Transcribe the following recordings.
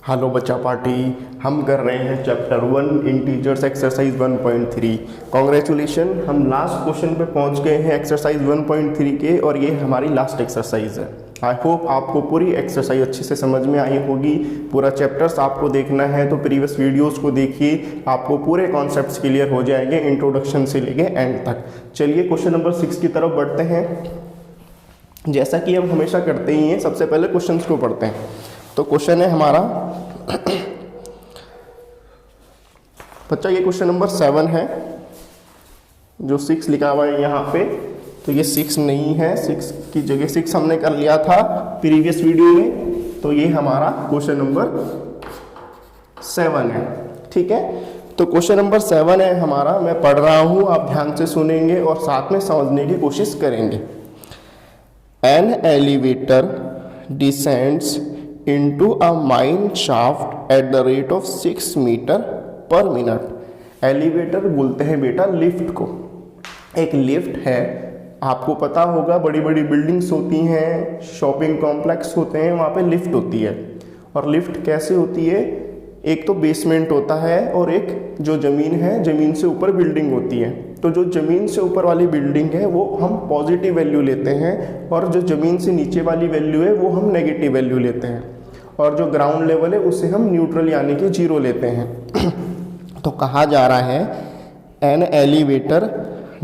Hello बच्चा party, हम कर रहे हैं चैप्टर 1 इंटीजर्स एक्सरसाइज 1.3। कॉन्ग्रेचुलेशन, हम लास्ट क्वेश्चन पे पहुंच गए हैं एक्सरसाइज 1.3 के, और ये हमारी लास्ट एक्सरसाइज है। आई होप आपको पूरी एक्सरसाइज अच्छे से समझ में आई होगी। पूरा चैप्टर्स आपको देखना है तो प्रीवियस वीडियोस को देखिए, आपको पूरे कॉन्सेप्ट्स क्लियर हो जाएंगे इंट्रोडक्शन से लेके एंड तक। चलिए क्वेश्चन नंबर 6 की तरफ बढ़ते हैं। जैसा कि हम हमेशा करते ही हैं, सबसे पहले क्वेश्चंस को पढ़ते हैं। तो क्वेश्चन है हमारा बच्चा, ये क्वेश्चन नंबर 7 है। जो 6 लिखा हुआ है यहाँ पे, तो ये 6 नहीं है, 6 की जगह 6 हमने कर लिया था प्रीवियस वीडियो में। तो ये हमारा क्वेश्चन नंबर 7 है। ठीक है, तो क्वेश्चन नंबर 7 है हमारा। मैं पढ़ रहा हूँ, आप ध्यान से सुनेंगे और साथ में समझने की कोशिश करेंगे। An elevator descends into a mine shaft at the rate of 6 metre पर मिनट। एलिवेटर बोलते हैं बेटा लिफ्ट को। एक लिफ्ट है, आपको पता होगा बड़ी बड़ी बिल्डिंग्स होती हैं, शॉपिंग कॉम्प्लेक्स होते हैं, वहाँ पे लिफ्ट होती है। और लिफ्ट कैसे होती है? एक तो बेसमेंट होता है और एक जो ज़मीन है, ज़मीन से ऊपर बिल्डिंग होती है। तो जो ज़मीन से ऊपर वाली बिल्डिंग है वो हम पॉजिटिव वैल्यू लेते हैं, और जो ज़मीन से नीचे वाली वैल्यू है वो हम नेगेटिव वैल्यू लेते हैं, और जो ग्राउंड लेवल है उसे हम न्यूट्रल यानी कि 0 लेते हैं। तो कहा जा रहा है an elevator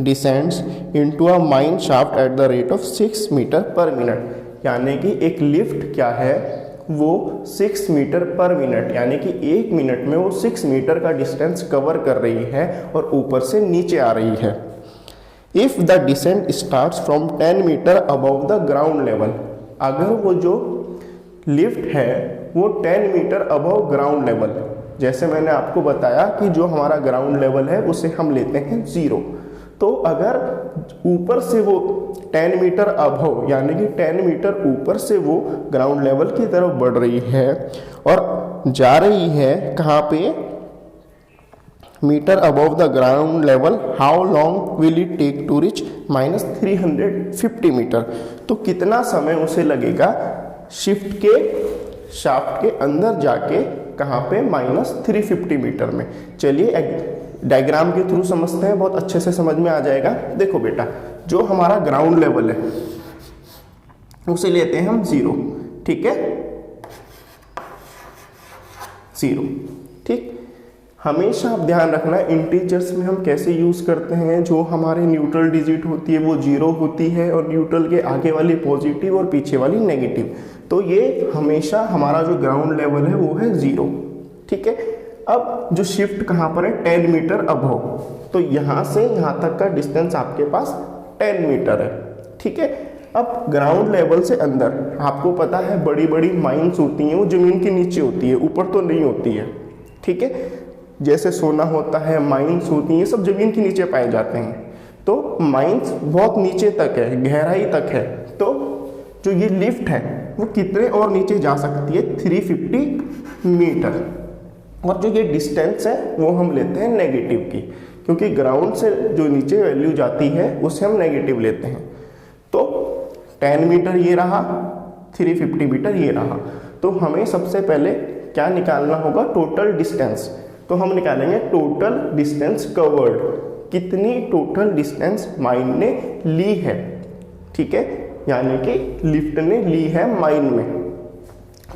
descends into a mine shaft at the rate of 6 metre पर मिनट। यानी कि एक लिफ्ट क्या है, वो 6 मीटर पर मिनट, यानी कि 1 मिनट में वो 6 मीटर का डिस्टेंस कवर कर रही है और ऊपर से नीचे आ रही है। If the descent starts from 10 metre above the ground level, अगर वो जो लिफ्ट है वो 10 मीटर अबव ग्राउंड लेवल, जैसे मैंने आपको बताया कि जो हमारा ग्राउंड लेवल है उसे हम लेते हैं 0। तो अगर ऊपर से वो 10 मीटर अबव, यानी कि 10 मीटर ऊपर से वो ग्राउंड लेवल की तरफ बढ़ रही है और जा रही है कहाँ पे, metre above the ground level, how long will it take to reach -350 metre. तो कितना समय उसे लगेगा शिफ्ट के शाफ्ट के अंदर जाके, कहाँ पे, -350 मीटर में। चलिए डायग्राम के थ्रू समझते हैं, बहुत अच्छे से समझ में आ जाएगा। देखो बेटा, जो हमारा ग्राउंड लेवल है उसे लेते हैं हम 0। ठीक है, 0। ठीक, हमेशा आप ध्यान रखना इंटीजर्स में हम कैसे यूज़ करते हैं। जो हमारे न्यूट्रल डिजिट होती है वो 0 होती है, और न्यूट्रल के आगे वाली पॉजिटिव और पीछे वाली नेगेटिव। तो ये हमेशा हमारा जो ग्राउंड लेवल है वो है 0। ठीक है, अब जो शिफ्ट कहाँ पर है, 10 मीटर अबव, तो यहाँ से यहाँ तक का डिस्टेंस आपके पास 10 मीटर है। ठीक है, अब ग्राउंड लेवल से अंदर आपको पता है बड़ी बड़ी माइंस होती हैं, वो ज़मीन के नीचे होती है, ऊपर तो नहीं होती है। ठीक है, जैसे सोना होता है, माइंस होती हैं, सब ज़मीन के नीचे पाए जाते हैं। तो माइंस बहुत नीचे तक है, गहराई तक है। तो जो ये लिफ्ट है वो कितने और नीचे जा सकती है, 350 मीटर। और जो ये डिस्टेंस है वो हम लेते हैं नेगेटिव की, क्योंकि ग्राउंड से जो नीचे वैल्यू जाती है उसे हम नेगेटिव लेते हैं। तो 10 मीटर ये रहा, 350 मीटर ये रहा। तो हमें सबसे पहले क्या निकालना होगा, टोटल डिस्टेंस। तो हम निकालेंगे टोटल डिस्टेंस कवर्ड, कितनी टोटल डिस्टेंस माइन ने ली है। ठीक है, यानी कि लिफ्ट ने ली है माइन में।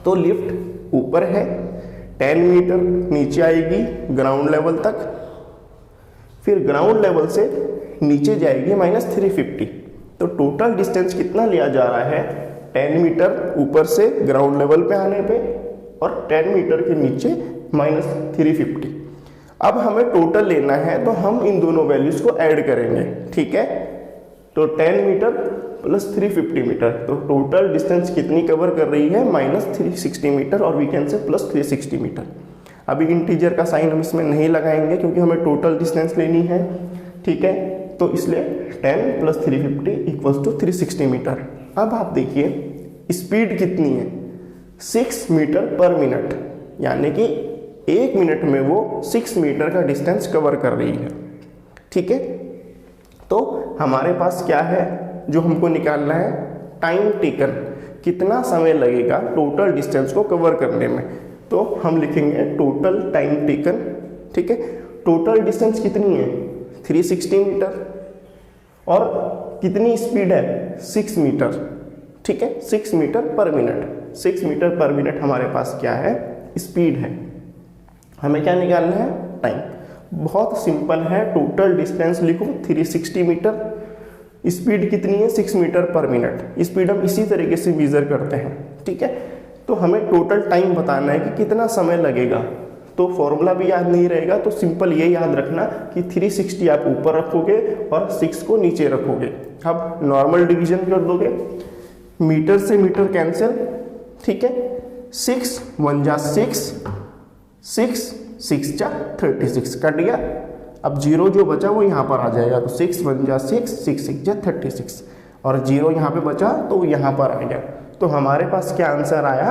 तो लिफ्ट ऊपर है, 10 मीटर नीचे आएगी ग्राउंड लेवल तक, फिर ग्राउंड लेवल से नीचे जाएगी -350। तो टोटल डिस्टेंस कितना लिया जा रहा है, 10 मीटर ऊपर से ग्राउंड लेवल पे आने पे, और 10 मीटर के नीचे -350। अब हमें टोटल लेना है, तो हम इन दोनों वैल्यूज को ऐड करेंगे। ठीक है, तो 10 मीटर प्लस 350 मीटर, तो टोटल डिस्टेंस कितनी कवर कर रही है, -360 मीटर, और वी कैन से +360 मीटर। अभी इंटीजर का साइन हम इसमें नहीं लगाएंगे क्योंकि हमें टोटल डिस्टेंस लेनी है। ठीक है, तो इसलिए 10 + 350 = 360 मीटर। अब आप देखिए स्पीड कितनी है, 6 मीटर पर मिनट, यानी कि 1 मिनट में वो 6 मीटर का डिस्टेंस कवर कर रही है। ठीक है, तो हमारे पास क्या है जो हमको निकालना है, टाइम टेकन, कितना समय लगेगा टोटल डिस्टेंस को कवर करने में। तो हम लिखेंगे टोटल टाइम टेकन, ठीक है। टोटल डिस्टेंस कितनी है 360 मीटर और कितनी स्पीड है 6 मीटर, ठीक है, 6 मीटर पर मिनट। 6 मीटर पर मिनट हमारे पास क्या है, स्पीड है। हमें क्या निकालना है, टाइम। बहुत सिंपल है, टोटल डिस्टेंस लिखो 360 मीटर, स्पीड कितनी है 6 मीटर पर मिनट। स्पीड हम इसी तरीके से मेजर करते हैं, ठीक है। तो हमें टोटल टाइम बताना है कि कितना समय लगेगा। तो फॉर्मूला भी याद नहीं रहेगा, तो सिंपल ये याद रखना कि 360 आप ऊपर रखोगे और 6 को नीचे रखोगे। अब नॉर्मल डिवीजन कर दोगे, मीटर से मीटर कैंसिल, ठीक है। 6 1 जा 6, 6 6 जा 36 कट गया। अब जीरो जो बचा वो यहाँ पर आ जाएगा, तो 6 1 जा 6, 6 6 जा 36 और जीरो यहाँ पे बचा तो यहाँ पर आ गया। तो हमारे पास क्या आंसर आया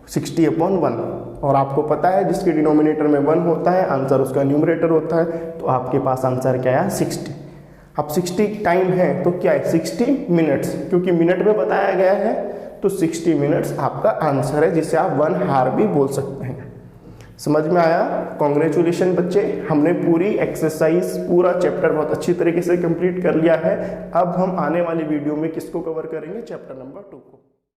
60/1। और आपको पता है जिसके डिनोमिनेटर में 1 होता है आंसर उसका न्यूमरेटर होता है, तो आपके पास आंसर क्या आया 60। अब 60 टाइम है तो क्या है 60 मिनट्स, क्योंकि मिनट में बताया गया है, तो 60 मिनट्स आपका आंसर है, जिसे आप 1 हार भी बोल सकते हैं। समझ में आया? कॉन्ग्रेचुलेशन बच्चे, हमने पूरी एक्सरसाइज पूरा चैप्टर बहुत अच्छी तरीके से कंप्लीट कर लिया है। अब हम आने वाली वीडियो में किसको कवर करेंगे, चैप्टर नंबर 2 को।